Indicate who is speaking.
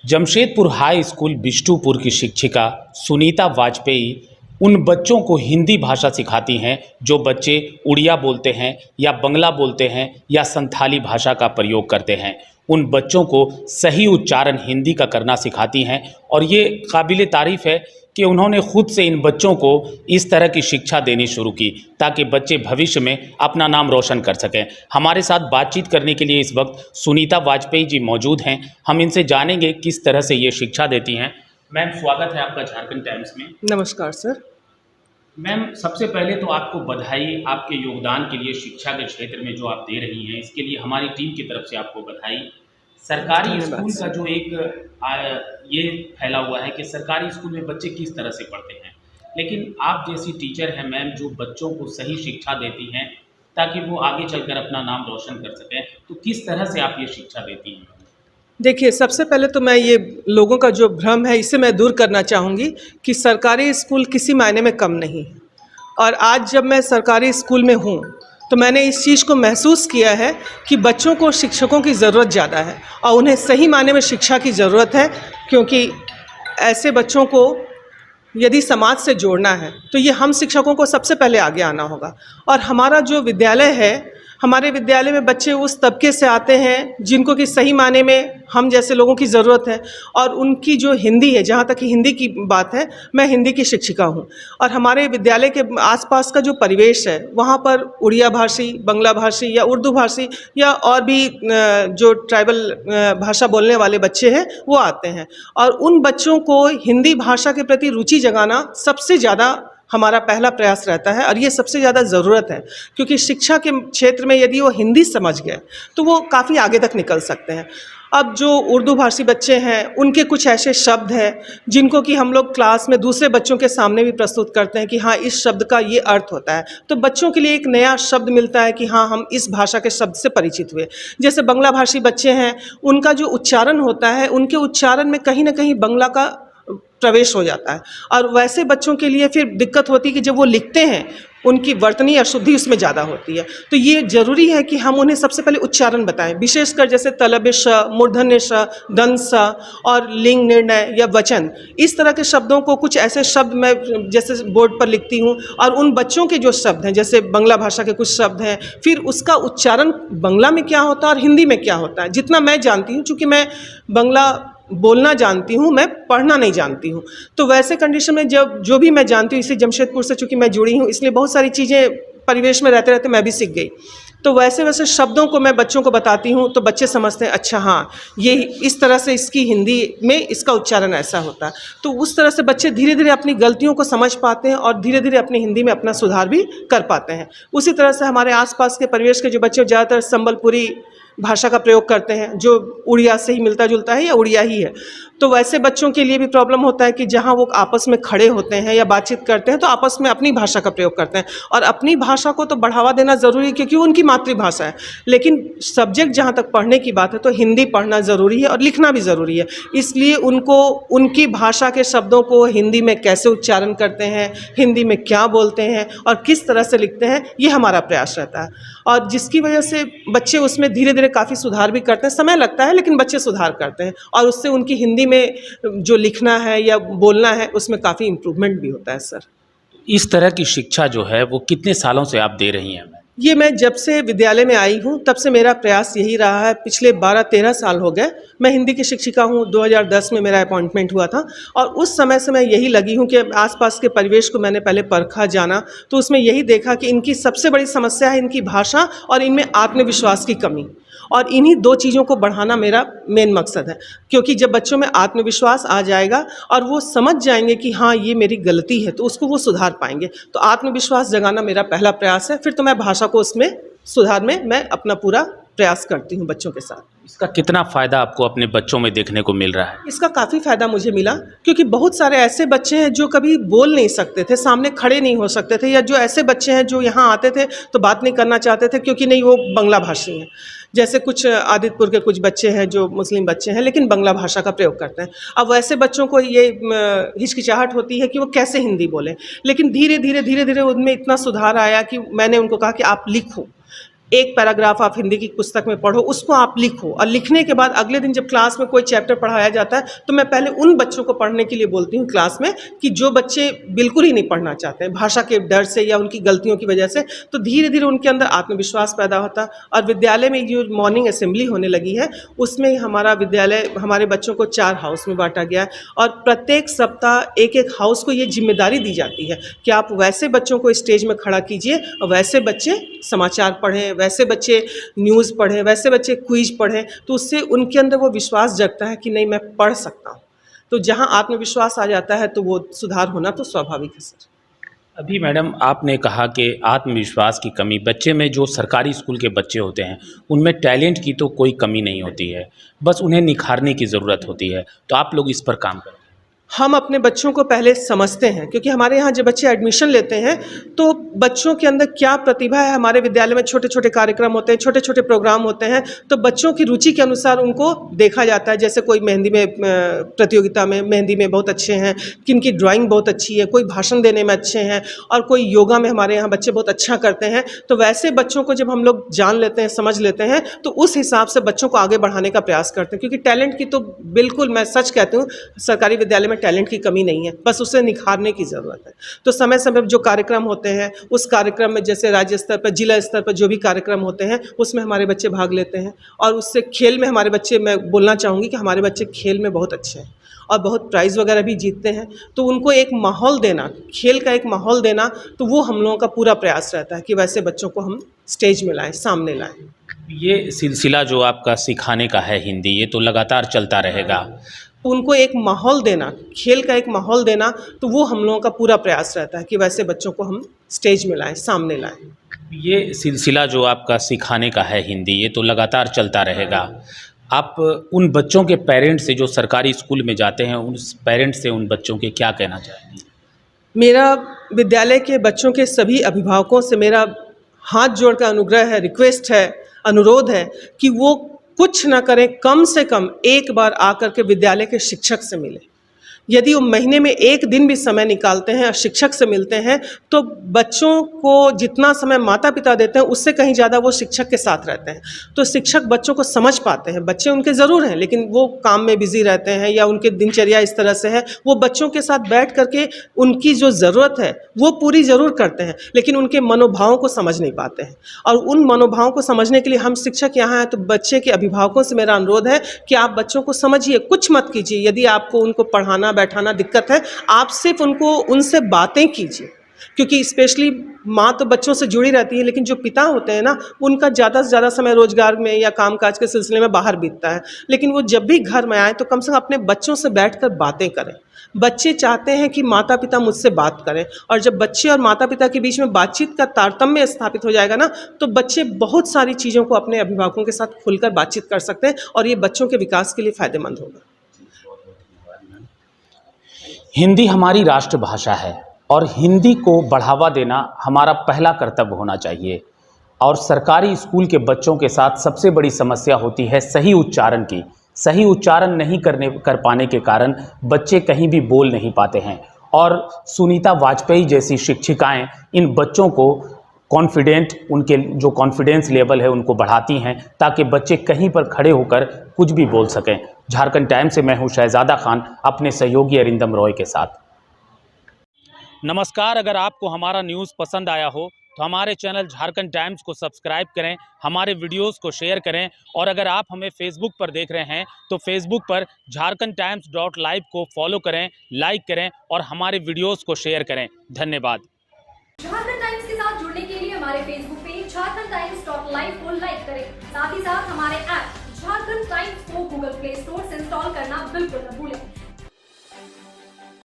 Speaker 1: Jamshedpur high school Bistupur की शिक्षिका सुनीता वाजपेयी उन बच्चों को हिंदी भाषा सिखाती हैं जो बच्चे उड़िया बोलते हैं या बंगला बोलते हैं या संथाली भाषा का प्रयोग करते हैं। उन बच्चों को सही उच्चारण हिंदी का करना सिखाती हैं और ये काबिल तारीफ़ है कि उन्होंने खुद से इन बच्चों को इस तरह की शिक्षा देनी शुरू की ताकि बच्चे भविष्य में अपना नाम रोशन कर सकें। हमारे साथ बातचीत करने के लिए इस वक्त सुनीता वाजपेयी जी मौजूद हैं। हम इनसे जानेंगे किस तरह से ये शिक्षा देती हैं। मैम, स्वागत है आपका झारखंड टाइम्स में।
Speaker 2: नमस्कार सर।
Speaker 1: मैम, सबसे पहले तो आपको बधाई आपके योगदान के लिए, शिक्षा के क्षेत्र में जो आप दे रही हैं इसके लिए हमारी टीम की तरफ से आपको बधाई। सरकारी स्कूल का जो एक ये फैला हुआ है कि सरकारी स्कूल में बच्चे किस तरह से पढ़ते हैं, लेकिन आप जैसी टीचर हैं मैम जो बच्चों को सही शिक्षा देती हैं ताकि वो आगे चलकर अपना नाम रोशन कर सकें, तो किस तरह से आप ये शिक्षा देती हैं?
Speaker 2: देखिए, सबसे पहले तो मैं ये लोगों का जो भ्रम है इसे मैं दूर करना चाहूँगी कि सरकारी स्कूल किसी मायने में कम नहीं है। और आज जब मैं सरकारी स्कूल में हूँ तो मैंने इस चीज़ को महसूस किया है कि बच्चों को शिक्षकों की ज़रूरत ज़्यादा है और उन्हें सही मायने में शिक्षा की ज़रूरत है, क्योंकि ऐसे बच्चों को यदि समाज से जोड़ना है तो ये हम शिक्षकों को सबसे पहले आगे आना होगा। और हमारा जो विद्यालय है, हमारे विद्यालय में बच्चे उस तबके से आते हैं जिनको कि सही माने में हम जैसे लोगों की ज़रूरत है, और उनकी जो हिंदी है, जहाँ तक कि हिंदी की बात है, मैं हिंदी की शिक्षिका हूँ। और हमारे विद्यालय के आसपास का जो परिवेश है वहाँ पर उड़िया भाषी, बांग्ला भाषी या उर्दू भाषी या और भी जो ट्राइबल भाषा बोलने वाले बच्चे हैं वो आते हैं। और उन बच्चों को हिंदी भाषा के प्रति रुचि जगाना सबसे ज़्यादा हमारा पहला प्रयास रहता है, और ये सबसे ज़्यादा ज़रूरत है, क्योंकि शिक्षा के क्षेत्र में यदि वो हिंदी समझ गए तो वो काफ़ी आगे तक निकल सकते हैं। अब जो उर्दू भाषी बच्चे हैं उनके कुछ ऐसे शब्द हैं जिनको कि हम लोग क्लास में दूसरे बच्चों के सामने भी प्रस्तुत करते हैं कि हाँ, इस शब्द का ये अर्थ होता है, तो बच्चों के लिए एक नया शब्द मिलता है कि हाँ, हम इस भाषा के शब्द से परिचित हुए। जैसे बांग्ला भाषी बच्चे हैं, उनका जो उच्चारण होता है, उनके उच्चारण में कहीं ना कहीं बांग्ला का प्रवेश हो जाता है, और वैसे बच्चों के लिए फिर दिक्कत होती है कि जब वो लिखते हैं उनकी वर्तनी अशुद्धि उसमें ज़्यादा होती है। तो ये ज़रूरी है कि हम उन्हें सबसे पहले उच्चारण बताएं, विशेषकर जैसे तलबे श, मूर्धन्य श, दंत स और लिंग निर्णय या वचन, इस तरह के शब्दों को, कुछ ऐसे शब्द मैं जैसे बोर्ड पर लिखती हूँ, और उन बच्चों के जो शब्द हैं, जैसे बांग्ला भाषा के कुछ शब्द हैं, फिर उसका उच्चारण बांग्ला में क्या होता है और हिंदी में क्या होता है, जितना मैं जानती हूँ, चूँकि मैं बांग्ला बोलना जानती हूँ, मैं पढ़ना नहीं जानती हूँ, तो वैसे कंडीशन में जब जो भी मैं जानती हूँ, इसे जमशेदपुर से चूँकि मैं जुड़ी हूँ इसलिए बहुत सारी चीज़ें परिवेश में रहते रहते मैं भी सीख गई। तो वैसे वैसे शब्दों को मैं बच्चों को बताती हूँ तो बच्चे समझते हैं, अच्छा हाँ, ये इस तरह से इसकी हिंदी में इसका उच्चारण ऐसा होता है। तो उस तरह से बच्चे धीरे धीरे अपनी गलतियों को समझ पाते हैं और धीरे धीरे अपनी हिंदी में अपना सुधार भी कर पाते हैं। उसी तरह से हमारे आसपास के परिवेश के जो बच्चे ज़्यादातर संबलपुरी भाषा का प्रयोग करते हैं, जो उड़िया से ही मिलता जुलता है या उड़िया ही है, तो वैसे बच्चों के लिए भी प्रॉब्लम होता है कि जहाँ वो आपस में खड़े होते हैं या बातचीत करते हैं तो आपस में अपनी भाषा का प्रयोग करते हैं, और अपनी भाषा को तो बढ़ावा देना ज़रूरी है क्योंकि वो उनकी मातृभाषा है, लेकिन सब्जेक्ट जहाँ तक पढ़ने की बात है तो हिंदी पढ़ना ज़रूरी है और लिखना भी ज़रूरी है। इसलिए उनको उनकी भाषा के शब्दों को हिंदी में कैसे उच्चारण करते हैं, हिंदी में क्या बोलते हैं और किस तरह से लिखते हैं, ये हमारा प्रयास रहता है, और जिसकी वजह से बच्चे उसमें धीरे धीरे काफ़ी सुधार भी करते हैं। समय लगता है लेकिन बच्चे सुधार करते हैं, और उससे उनकी हिंदी में जो लिखना है या बोलना है उसमें काफ़ी इम्प्रूवमेंट भी होता है सर।
Speaker 1: इस तरह की शिक्षा जो है वो कितने सालों से आप दे रही हैं?
Speaker 2: ये मैं जब से विद्यालय में आई हूँ तब से मेरा प्रयास यही रहा है। पिछले 12-13 साल हो गए। मैं हिंदी की शिक्षिका हूँ। 2010 में मेरा अपॉइंटमेंट हुआ था, और उस समय से मैं यही लगी हूँ कि आसपास के परिवेश को मैंने पहले परखा, जाना, तो उसमें यही देखा कि इनकी सबसे बड़ी समस्या है इनकी भाषा और इनमें आत्मविश्वास की कमी, और इन्हीं दो चीज़ों को बढ़ाना मेरा मेन मकसद है। क्योंकि जब बच्चों में आत्मविश्वास आ जाएगा और वो समझ जाएंगे कि हाँ, ये मेरी गलती है, तो उसको वो सुधार पाएंगे। तो आत्मविश्वास जगाना मेरा पहला प्रयास है। फिर तो मैं भाषा को उसमें सुधार में मैं अपना पूरा प्रयास करती हूँ बच्चों के साथ।
Speaker 1: इसका कितना फ़ायदा आपको अपने बच्चों में देखने को मिल रहा है?
Speaker 2: इसका काफ़ी फ़ायदा मुझे मिला, क्योंकि बहुत सारे ऐसे बच्चे हैं जो कभी बोल नहीं सकते थे, सामने खड़े नहीं हो सकते थे, या जो ऐसे बच्चे हैं जो यहाँ आते थे तो बात नहीं करना चाहते थे क्योंकि नहीं, वो बांग्ला भाषी हैं। जैसे कुछ आदितपुर के कुछ बच्चे हैं जो मुस्लिम बच्चे हैं लेकिन बांग्ला भाषा का प्रयोग करते हैं। अब वैसे बच्चों को ये हिचकिचाहट होती है कि वो कैसे हिंदी बोलें, लेकिन धीरे धीरे उनमें इतना सुधार आया कि मैंने उनको कहा कि आप लिखो, एक पैराग्राफ आप हिंदी की पुस्तक में पढ़ो, उसको आप लिखो, और लिखने के बाद अगले दिन जब क्लास में कोई चैप्टर पढ़ाया जाता है तो मैं पहले उन बच्चों को पढ़ने के लिए बोलती हूँ क्लास में कि जो बच्चे बिल्कुल ही नहीं पढ़ना चाहते हैं भाषा के डर से या उनकी गलतियों की वजह से, तो धीरे धीरे उनके अंदर आत्मविश्वास पैदा होता। और विद्यालय में जो मॉर्निंग असेंबली होने लगी है उसमें हमारा विद्यालय हमारे बच्चों को 4 हाउस में बांटा गया है, और प्रत्येक सप्ताह एक एक हाउस को ये जिम्मेदारी दी जाती है कि आप वैसे बच्चों को स्टेज में खड़ा कीजिए और वैसे बच्चे समाचार पढ़ें, वैसे बच्चे न्यूज़ पढ़ें, वैसे बच्चे क्विज पढ़ें, तो उससे उनके अंदर वो विश्वास जगता है कि नहीं मैं पढ़ सकता हूँ। तो जहाँ आत्मविश्वास आ जाता है तो वो सुधार होना तो स्वाभाविक है सर।
Speaker 1: अभी मैडम आपने कहा कि आत्मविश्वास की कमी, बच्चे में जो सरकारी स्कूल के बच्चे होते हैं उनमें टैलेंट की तो कोई कमी नहीं होती है, बस उन्हें निखारने की ज़रूरत होती है, तो आप लोग इस पर काम करें।
Speaker 2: हम अपने बच्चों को पहले समझते हैं, क्योंकि हमारे यहाँ जब बच्चे एडमिशन लेते हैं तो बच्चों के अंदर क्या प्रतिभा है, हमारे विद्यालय में छोटे छोटे कार्यक्रम होते हैं, छोटे छोटे प्रोग्राम होते हैं, तो बच्चों की रुचि के अनुसार उनको देखा जाता है। जैसे कोई मेहंदी में प्रतियोगिता में मेहंदी में बहुत अच्छे हैं, किनकी ड्राइंग बहुत अच्छी है, कोई भाषण देने में अच्छे हैं, और कोई योगा में हमारे यहाँ बच्चे बहुत अच्छा करते हैं। तो वैसे बच्चों को जब हम लोग जान लेते हैं, समझ लेते हैं, तो उस हिसाब से बच्चों को आगे बढ़ाने का प्रयास करते हैं। क्योंकि टैलेंट की तो बिल्कुल मैं सच कहती हूँ, सरकारी विद्यालय में टैलेंट की कमी नहीं है, बस उसे निखारने की ज़रूरत है। तो समय समय पर जो कार्यक्रम होते हैं उस कार्यक्रम में, जैसे राज्य स्तर पर, जिला स्तर पर जो भी कार्यक्रम होते हैं उसमें हमारे बच्चे भाग लेते हैं। और उससे खेल में हमारे बच्चे, मैं बोलना चाहूँगी कि हमारे बच्चे खेल में बहुत अच्छे हैं और बहुत प्राइज़ वगैरह भी जीतते हैं। तो उनको एक माहौल देना, खेल का एक माहौल देना, तो वो हम लोगों का पूरा प्रयास रहता है कि वैसे बच्चों को हम स्टेज में लाएं, सामने लाएं।
Speaker 1: ये सिलसिला जो आपका सिखाने का है हिंदी, ये तो लगातार चलता रहेगा।
Speaker 2: उनको एक माहौल देना, खेल का एक माहौल देना, तो वो हम लोगों का पूरा प्रयास रहता है कि वैसे बच्चों को हम स्टेज में लाएं, सामने लाएं।
Speaker 1: ये सिलसिला जो आपका सिखाने का है हिंदी, ये तो लगातार चलता रहेगा। आप उन बच्चों के पेरेंट्स से जो सरकारी स्कूल में जाते हैं, उन पेरेंट्स से उन बच्चों के क्या कहना चाहेंगे?
Speaker 2: मेरा विद्यालय के बच्चों के सभी अभिभावकों से मेरा हाथ जोड़ कर अनुग्रह है, रिक्वेस्ट है, अनुरोध है कि वो कुछ ना करें, कम से कम एक बार आकर के विद्यालय के शिक्षक से मिलें। यदि वो महीने में एक दिन भी समय निकालते हैं और शिक्षक से मिलते हैं, तो बच्चों को जितना समय माता पिता देते हैं उससे कहीं ज़्यादा वो शिक्षक के साथ रहते हैं। तो शिक्षक बच्चों को समझ पाते हैं। बच्चे उनके ज़रूर हैं, लेकिन वो काम में बिज़ी रहते हैं या उनके दिनचर्या इस तरह से है, वो बच्चों के साथ बैठ करके उनकी जो ज़रूरत है वो पूरी ज़रूर करते हैं, लेकिन उनके मनोभावों को समझ नहीं पाते हैं। और उन मनोभावों को समझने के लिए हम शिक्षक यहाँ हैं। तो बच्चे के अभिभावकों से मेरा अनुरोध है कि आप बच्चों को समझिए, कुछ मत कीजिए। यदि आपको उनको पढ़ाना बैठाना दिक्कत है, आप सिर्फ उनसे बातें कीजिए, क्योंकि स्पेशली माँ तो बच्चों से जुड़ी रहती है, लेकिन जो पिता होते हैं ना, उनका ज़्यादा से ज़्यादा समय रोजगार में या कामकाज के सिलसिले में बाहर बीतता है। लेकिन वो जब भी घर में आए तो कम से कम अपने बच्चों से बैठकर बातें करें। बच्चे चाहते हैं कि माता पिता मुझसे बात करें, और जब बच्चे और माता पिता के बीच में बातचीत का तारतम्य स्थापित हो जाएगा ना, तो बच्चे बहुत सारी चीज़ों को अपने अभिभावकों के साथ खुलकर बातचीत कर सकते हैं, और ये बच्चों के विकास के लिए फ़ायदेमंद होगा।
Speaker 1: हिंदी हमारी राष्ट्रभाषा है और हिंदी को बढ़ावा देना हमारा पहला कर्तव्य होना चाहिए। और सरकारी स्कूल के बच्चों के साथ सबसे बड़ी समस्या होती है सही उच्चारण की। सही उच्चारण नहीं कर पाने के कारण बच्चे कहीं भी बोल नहीं पाते हैं, और सुनीता वाजपेयी जैसी शिक्षिकाएं इन बच्चों को उनके जो कॉन्फिडेंस लेवल है उनको बढ़ाती हैं, ताकि बच्चे कहीं पर खड़े होकर कुछ भी बोल सकें। झारखंड टाइम्स से मैं हूं शहजादा खान, अपने सहयोगी अरिंदम रॉय के साथ। नमस्कार, अगर आपको हमारा न्यूज़ पसंद आया हो तो हमारे चैनल झारखंड टाइम्स को सब्सक्राइब करें, हमारे वीडियोस को शेयर करें, और अगर आप हमें फेसबुक पर देख रहे हैं तो फेसबुक पर jharkhandtimes.live को फॉलो करें, लाइक करें और हमारे वीडियोस को शेयर करें। धन्यवाद।
Speaker 3: झारखंड टाइम्स के साथ जुड़ने के लिए हमारे फेसबुक पेज jharkhandtimes.live को लाइक करें। साथ ही साथ हमारे ऐप झारखंड टाइम्स को गूगल प्ले स्टोर से इंस्टॉल करना बिल्कुल न भूलें।